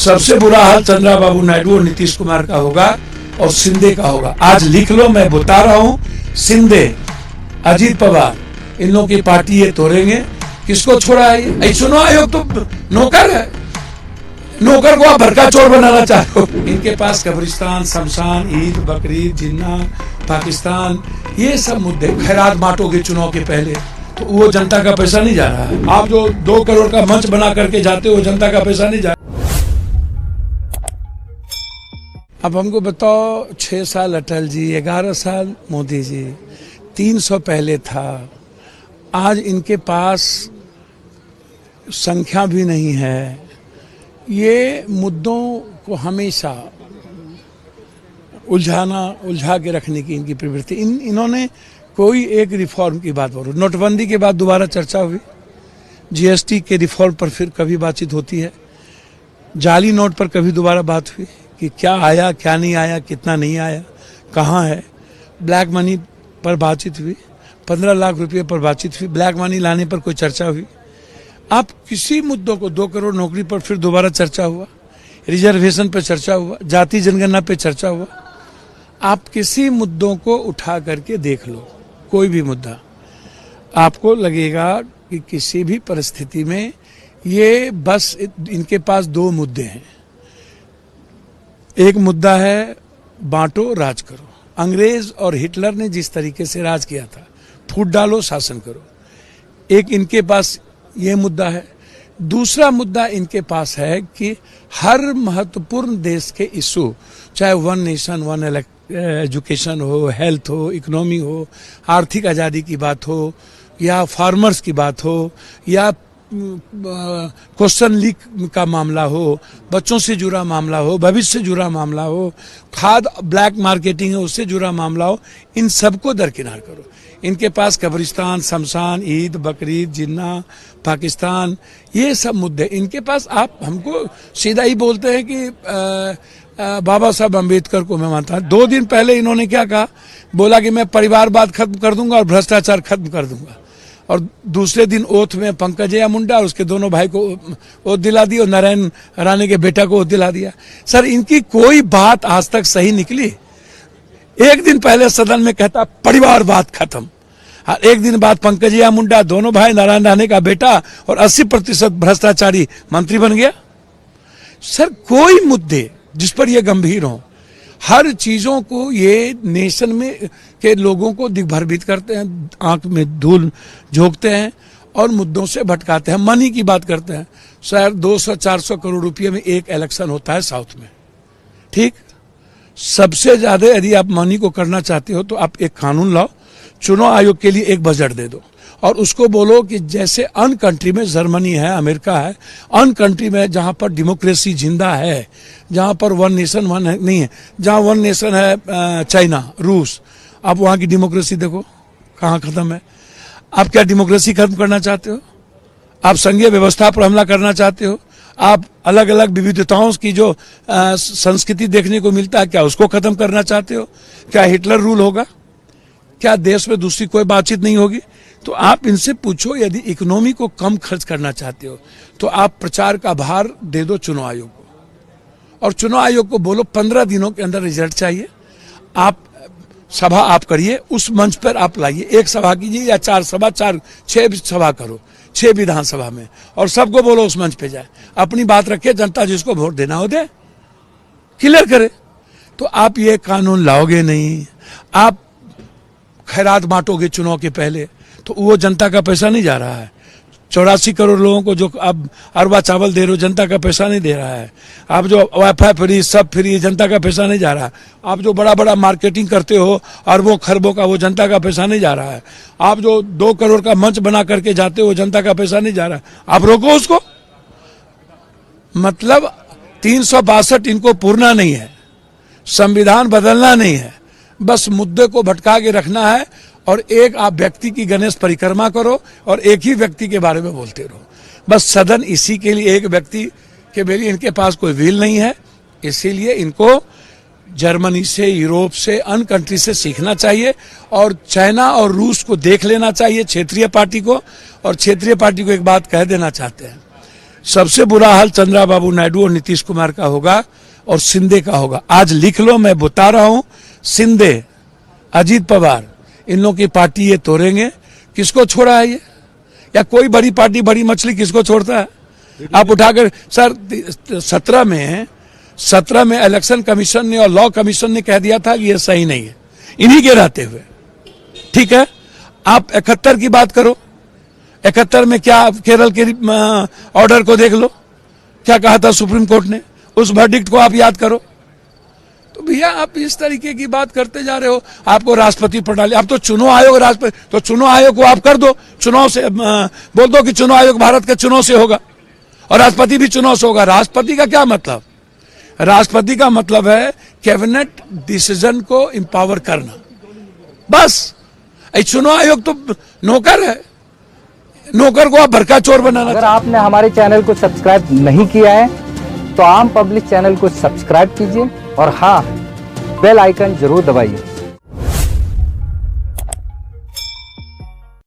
सबसे बुरा हाल चंद्रबाबू नायडू और नीतीश कुमार का होगा और शिंदे का होगा। आज लिख लो, मैं बता रहा हूं, शिंदे, अजीत पवार, इन लोगों की पार्टी ये तोड़ेंगे। किसको छोड़ा है? चुनाव आयोग तो नौकर है, नौकर को आप भड़का चोर बनाना चाहते हो। इनके पास कब्रिस्तान, शमशान, ईद, बकरीद, जिन्ना, पाकिस्तान, ये सब मुद्दे। खैरात बांटोगे चुनाव के पहले तो वो जनता का पैसा नहीं जा रहा है। आप जो 2 करोड़ का मंच बना करके जाते हो, जनता का पैसा नहीं जा रहा। अब हमको बताओ, 6 साल अटल जी, 11 साल मोदी जी, 300 पहले था। आज इनके पास संख्या भी नहीं है। ये मुद्दों को हमेशा उलझा के रखने की इनकी प्रवृत्ति। इन्होंने कोई एक रिफॉर्म की बात बोलो, नोटबंदी के बाद दोबारा चर्चा हुई, जीएसटी के रिफॉर्म पर फिर कभी बातचीत होती है, जाली नोट पर कभी दोबारा बात हुई कि क्या आया, क्या नहीं आया, कितना नहीं आया, कहाँ है। ब्लैक मनी पर बातचीत हुई, 15 लाख रुपये पर बातचीत हुई, ब्लैक मनी लाने पर कोई चर्चा हुई। आप किसी मुद्दों को, 2 करोड़ नौकरी पर फिर दोबारा चर्चा हुआ, रिजर्वेशन पर चर्चा हुआ, जाति जनगणना पे चर्चा हुआ। आप किसी मुद्दों को उठा करके देख लो, कोई भी मुद्दा, आपको लगेगा कि किसी भी परिस्थिति में ये बस इनके पास 2 मुद्दे हैं। एक मुद्दा है बांटो राज करो। अंग्रेज और हिटलर ने जिस तरीके से राज किया था, फूट डालो शासन करो, एक इनके पास ये मुद्दा है। दूसरा मुद्दा इनके पास है कि हर महत्वपूर्ण देश के इशू, चाहे 1 नेशन 1 एजुकेशन हो, हेल्थ हो, इकोनॉमी हो, आर्थिक आज़ादी की बात हो, या फार्मर्स की बात हो, या क्वेश्चन लीक का मामला हो, बच्चों से जुड़ा मामला हो, भविष्य से जुड़ा मामला हो, खाद ब्लैक मार्केटिंग है उससे जुड़ा मामला हो, इन सबको दरकिनार करो। इनके पास कब्रिस्तान, शमशान, ईद, बकरीद, जिन्ना, पाकिस्तान, ये सब मुद्दे इनके पास। आप हमको सीधा ही बोलते हैं कि बाबा साहब अम्बेडकर को मैं मानता हूं। 2 दिन पहले इन्होंने क्या कहा, बोला कि मैं परिवारवाद खत्म कर दूंगा और भ्रष्टाचार खत्म कर दूंगा, और दूसरे दिन ओथ में पंकजया मुंडा और उसके दोनों भाई को ओथ दिला दी और नारायण राणे के बेटा को ओथ दिला दिया। सर, इनकी कोई बात आज तक सही निकली? एक दिन पहले सदन में कहता परिवारवाद खत्म, और एक दिन बाद पंकजया मुंडा, दोनों भाई, नारायण राणे का बेटा और 80% भ्रष्टाचारी मंत्री बन गया। सर, कोई मुद्दे जिस पर ये गंभीर हो, हर चीजों को ये नेशन में के लोगों को दिग्भ्रमित करते हैं, आंख में धूल झोंकते हैं और मुद्दों से भटकाते हैं। मनी की बात करते हैं। सर, 200-400 करोड़ रुपये में एक इलेक्शन होता है साउथ में, ठीक? सबसे ज्यादा यदि आप मनी को करना चाहते हो तो आप एक कानून लाओ, चुनाव आयोग के लिए एक बजट दे दो और उसको बोलो कि जैसे अन कंट्री में जर्मनी है, अमेरिका है, अन कंट्री में जहां पर डेमोक्रेसी जिंदा है, जहां पर 1 नेशन 1 नहीं है, जहां 1 नेशन है चाइना, रूस, आप वहां की डेमोक्रेसी देखो कहां खत्म है। आप क्या डेमोक्रेसी खत्म करना चाहते हो? आप संघीय व्यवस्था पर हमला करना चाहते हो? आप अलग अलग विविधताओं की जो संस्कृति देखने को मिलता है, क्या उसको खत्म करना चाहते हो? क्या हिटलर रूल होगा? क्या देश में दूसरी कोई बातचीत नहीं होगी? तो आप इनसे पूछो, यदि इकोनॉमी को कम खर्च करना चाहते हो तो आप प्रचार का भार दे दो चुनाव आयोग को, और चुनाव आयोग को बोलो 15 दिनों के अंदर रिजल्ट चाहिए। आप सभा आप करिए, उस मंच पर आप लाइए, 1 सभा कीजिए या 4 सभा, 6 सभा करो, 6 विधानसभा में, और सबको बोलो उस मंच पे जाए, अपनी बात रखे, जनता जिसको वोट देना हो दे, क्लियर करे। तो आप ये कानून लाओगे नहीं। आप खैरात बांटोगे चुनाव के पहले तो वो जनता का पैसा नहीं जा रहा है। 84 करोड़ लोगों को जो आप अरबा चावल दे रहे हो, जनता का पैसा नहीं दे रहा है। आप जो वाईफाई फ्री, सब फ्री, जनता का पैसा नहीं जा रहा है। आप जो बड़ा बड़ा मार्केटिंग करते हो अरबों खरबों का, वो जनता का पैसा नहीं जा रहा है। आप जो 2 करोड़ का मंच बना करके जाते हो, जनता का पैसा नहीं जा रहा है। आप रोको उसको। मतलब 362 इनको पूरना नहीं है, संविधान बदलना नहीं है, बस मुद्दे को भटका के रखना है। और एक आप व्यक्ति की गणेश परिक्रमा करो और एक ही व्यक्ति के बारे में बोलते रहो। बस सदन इसी के लिए, एक व्यक्ति के लिए इनके पास कोई व्हील नहीं है। इसीलिए इनको जर्मनी से, यूरोप से, अन कंट्री से सीखना चाहिए और चाइना और रूस को देख लेना चाहिए, क्षेत्रीय पार्टी को। और क्षेत्रीय पार्टी को एक बात कह देना चाहते हैं, सबसे बुरा हाल चंद्रबाबू नायडू और नीतीश कुमार का होगा और शिंदे का होगा। आज लिख लो, मैं बता रहा हूं, शिंदे, अजीत पवार, इन लोगों की पार्टी ये तोड़ेंगे। किसको छोड़ा है ये? या कोई बड़ी पार्टी, बड़ी मछली किसको छोड़ता है? आप उठाकर सर 17 में इलेक्शन कमीशन ने और लॉ कमीशन ने कह दिया था कि ये सही नहीं है, इन्हीं के रहते हुए। ठीक है, आप 71 की बात करो, 71 में क्या केरल के ऑर्डर को देख लो, क्या कहा था सुप्रीम कोर्ट ने, उस वर्डिक्ट को आप याद करो। तो भैया आप इस तरीके की बात करते जा रहे हो। आपको राष्ट्रपति प्रणाली, अब तो चुनाव आयोग राष्ट्रपति, तो चुनाव आयोग को आप कर दो, चुनाव से बोल दो कि चुनाव आयोग भारत के चुनाव से होगा और राष्ट्रपति भी चुनाव से होगा। राष्ट्रपति का क्या मतलब? राष्ट्रपति का मतलब है कैबिनेट डिसीजन को इंपावर करना, बस। चुनाव आयोग तो नौकर है, नौकर को आप भरका चोर बनाना। अगर आपने हमारे चैनल को सब्सक्राइब नहीं किया है तो आम पब्लिक चैनल को सब्सक्राइब कीजिए और हाँ, बेल आइकन जरूर दबाइए।